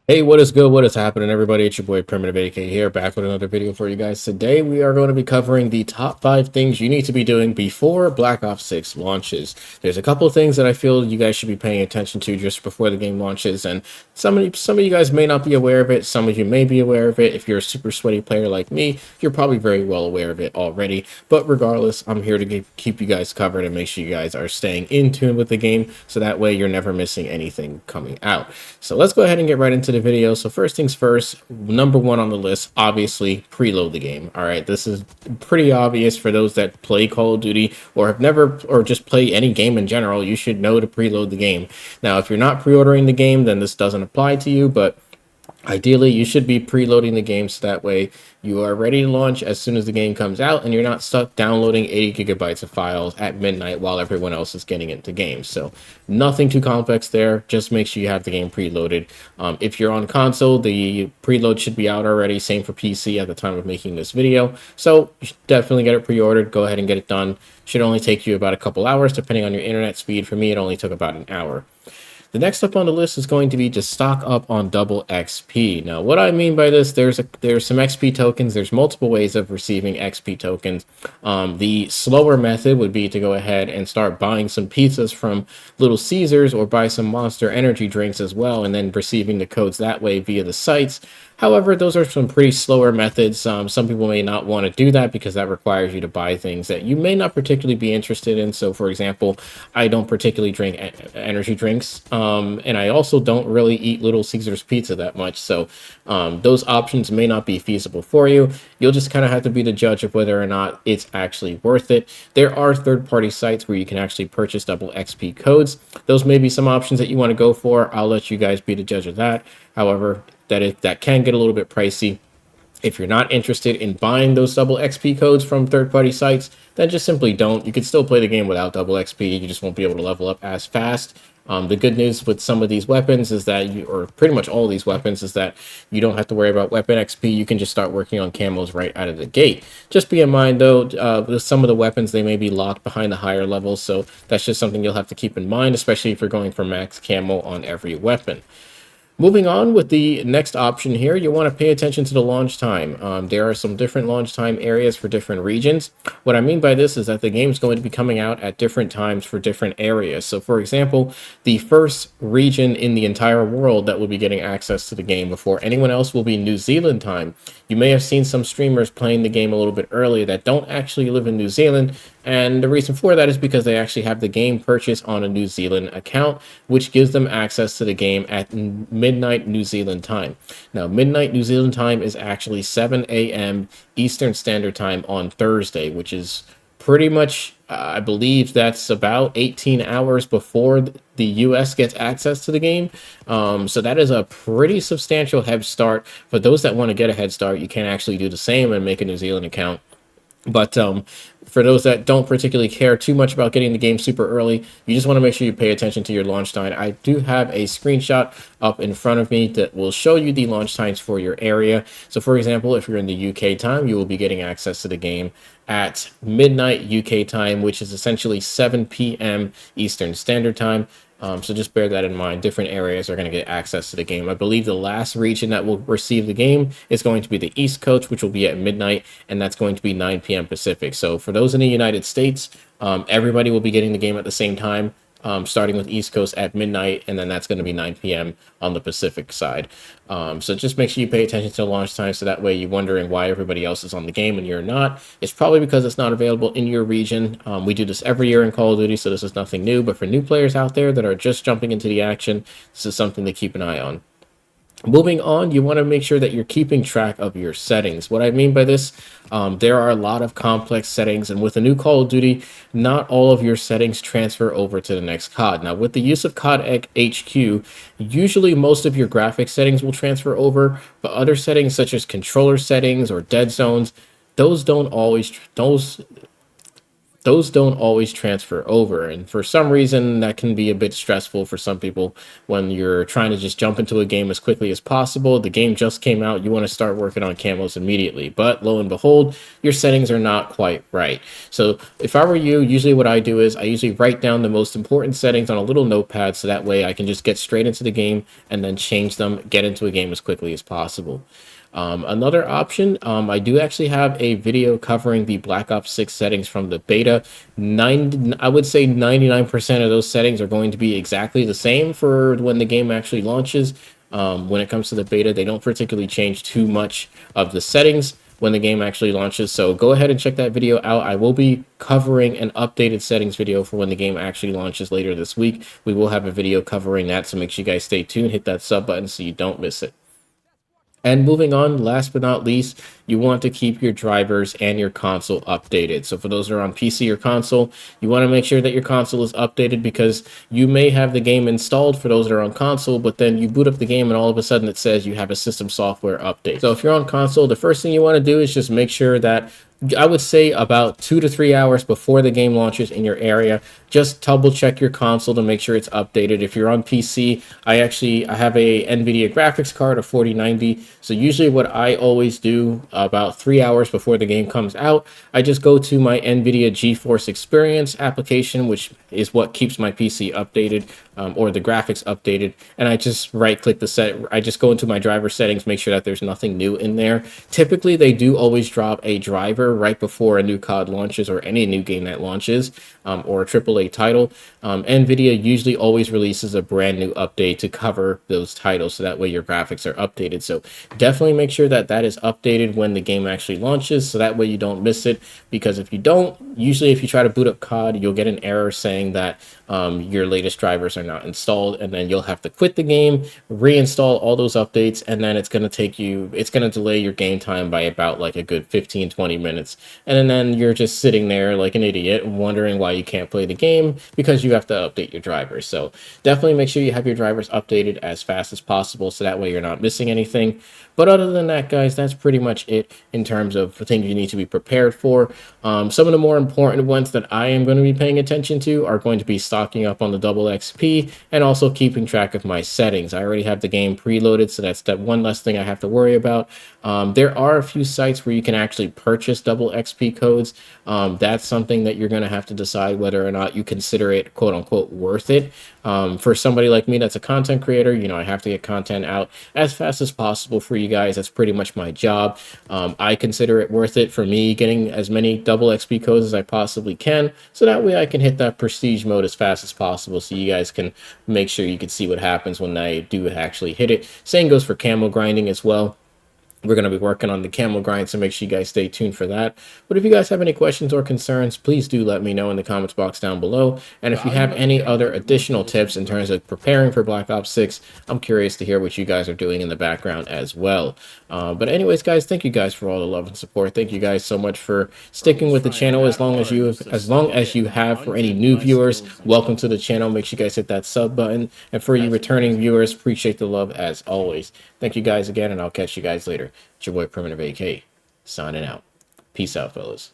Hey, what is good? What is happening, everybody? It's your boy Primitive AK here, back with another video for you guys. Today, we are going to be covering the top 5 things you need to be doing before Black Ops 6 launches. There's a couple of things that I feel you guys should be paying attention to just before the game launches, and some of you guys may not be aware of it. Some of you may be aware of it. If you're a super sweaty player like me, you're probably very well aware of it already. But regardless, I'm here to keep you guys covered and make sure you guys are staying in tune with the game, so that way you're never missing anything coming out. So let's go ahead and get right into the video. So first things first, number one on the list, obviously preload the game. All right, this is pretty obvious for those that play Call of Duty or have never, or just play any game in general. You should know to preload the game. Now, if you're not pre-ordering the game, then this doesn't apply to you, but ideally, you should be preloading the game so that way you are ready to launch as soon as the game comes out and you're not stuck downloading 80 gigabytes of files at midnight while everyone else is getting into games. So nothing too complex there. Just make sure you have the game preloaded. If you're on console, the preload should be out already. Same for PC at the time of making this video. So you should definitely get it pre-ordered. Go ahead and get it done. Should only take you about a couple hours depending on your internet speed. For me, it only took about an hour. The next up on the list is going to be to stock up on double XP. Now, what I mean by this, there's some XP tokens. There's multiple ways of receiving XP tokens. The slower method would be to go ahead and start buying some pizzas from Little Caesars or buy some Monster Energy drinks as well, and then receiving the codes that way via the sites. However, those are some pretty slower methods. Some people may not want to do that because that requires you to buy things that you may not particularly be interested in. So, for example, I don't particularly drink energy drinks, and I also don't really eat Little Caesars pizza that much. So, those options may not be feasible for you. You'll just kind of have to be the judge of whether or not it's actually worth it. There are third-party sites where you can actually purchase double XP codes. Those may be some options that you want to go for. I'll let you guys be the judge of that. However, that can get a little bit pricey. If you're not interested in buying those double XP codes from third-party sites, then just simply don't. You can still play the game without double XP. You just won't be able to level up as fast. The good news with some of these weapons is that or pretty much all these weapons, is that you don't have to worry about weapon XP. You can just start working on camos right out of the gate. Just be in mind, though, with some of the weapons, they may be locked behind the higher levels, so that's just something you'll have to keep in mind, especially if you're going for max camo on every weapon. Moving on with the next option here, you want to pay attention to the launch time. There are some different launch time areas for different regions. What I mean by this is that the game is going to be coming out at different times for different areas. So, for example, the first region in the entire world that will be getting access to the game before anyone else will be New Zealand time. You may have seen some streamers playing the game a little bit earlier that don't actually live in New Zealand, and the reason for that is because they actually have the game purchased on a New Zealand account, which gives them access to the game at midnight New Zealand time. Now, midnight New Zealand time is actually 7 a.m. Eastern Standard Time on Thursday, which is pretty much, I believe that's about 18 hours before the US gets access to the game. So that is a pretty substantial head start. For those that want to get a head start, you can actually do the same and make a New Zealand account. But for those that don't particularly care too much about getting the game super early, you just want to make sure you pay attention to your launch time. I do have a screenshot up in front of me that will show you the launch times for your area. So, for example, if you're in the UK time, you will be getting access to the game at midnight UK time, which is essentially 7 p.m. Eastern Standard Time. So just bear that in mind. Different areas are going to get access to the game. I believe the last region that will receive the game is going to be the East Coast, which will be at midnight, and that's going to be 9 p.m. Pacific. So for those in the United States, everybody will be getting the game at the same time, starting with East Coast at midnight, and then that's going to be 9 p.m. on the Pacific side. So just make sure you pay attention to the launch time, so that way you're wondering why everybody else is on the game and you're not. It's probably because it's not available in your region. We do this every year in Call of Duty, so this is nothing new, but for new players out there that are just jumping into the action, this is something to keep an eye on. Moving on, you want to make sure that you're keeping track of your settings. What I mean by this, there are a lot of complex settings, and with a new Call of Duty, not all of your settings transfer over to the next COD. Now, with the use of COD HQ, usually most of your graphics settings will transfer over, but other settings such as controller settings or dead zones, those don't always, those don't always transfer over. And for some reason, that can be a bit stressful for some people when you're trying to just jump into a game as quickly as possible. The game just came out, you want to start working on camos immediately. But lo and behold, your settings are not quite right. So if I were you, usually what I do is I usually write down the most important settings on a little notepad so that way I can just get straight into the game and then change them, get into a game as quickly as possible. Another option, I do actually have a video covering the Black Ops 6 settings from the beta. I would say 99% of those settings are going to be exactly the same for when the game actually launches. When it comes to the beta, they don't particularly change too much of the settings when the game actually launches. So go ahead and check that video out. I will be covering an updated settings video for when the game actually launches later this week. We will have a video covering that, so make sure you guys stay tuned. Hit that sub button so you don't miss it. And moving on, last but not least, you want to keep your drivers and your console updated. So for those that are on PC or console, you want to make sure that your console is updated, because you may have the game installed for those that are on console, but then you boot up the game and all of a sudden it says you have a system software update. So if you're on console, the first thing you want to do is just make sure that, I would say about 2 to 3 hours before the game launches in your area, just double check your console to make sure it's updated. If you're on PC, I have a NVIDIA graphics card, a 4090. So usually what I always do about 3 hours before the game comes out, I just go to my NVIDIA GeForce Experience application, which is what keeps my PC updated, or the graphics updated. And I just right click I just go into my driver settings, make sure that there's nothing new in there. Typically they do always drop a driver right before a new COD launches or any new game that launches, or a AAA title. NVIDIA usually always releases a brand new update to cover those titles, so that way your graphics are updated. So definitely make sure that that is updated when the game actually launches, so that way you don't miss it. Because if you don't, usually if you try to boot up COD, you'll get an error saying that your latest drivers are not installed, and then you'll have to quit the game, reinstall all those updates, and then it's going to delay your game time by about like a good 15-20 minutes. And then you're just sitting there like an idiot wondering why you can't play the game, because you have to update your drivers. So definitely make sure you have your drivers updated as fast as possible, so that way you're not missing anything. But other than that, guys, that's pretty much it in terms of things you need to be prepared for. Some of the more important ones that I am going to be paying attention to are going to be stocking up on the double XP and also keeping track of my settings. I already have the game preloaded, so that's that one less thing I have to worry about. There are a few sites where you can actually purchase double XP codes. That's something that you're going to have to decide whether or not you consider it quote unquote worth it. For somebody like me that's a content creator, I have to get content out as fast as possible for you guys. That's pretty much my job. I consider it worth it for me getting as many double XP codes as I possibly can, so that way I can hit that prestige mode as fast as possible, so you guys can make sure you can see what happens when I do actually hit it. Same goes for camo grinding as well. We're going to be working on the camel grind, so make sure you guys stay tuned for that. But if you guys have any questions or concerns, please do let me know in the comments box down below. And if you have any other additional tips in terms of preparing for Black Ops 6, I'm curious to hear what you guys are doing in the background as well. But anyways, guys, thank you guys for all the love and support. Thank you guys so much for sticking with the channel as long as you have. For any new viewers, welcome to the channel. Make sure you guys hit that sub button. And for you returning viewers, appreciate the love as always. Thank you guys again, and I'll catch you guys later. It's your boy Primitive AK, signing out. Peace out, fellas.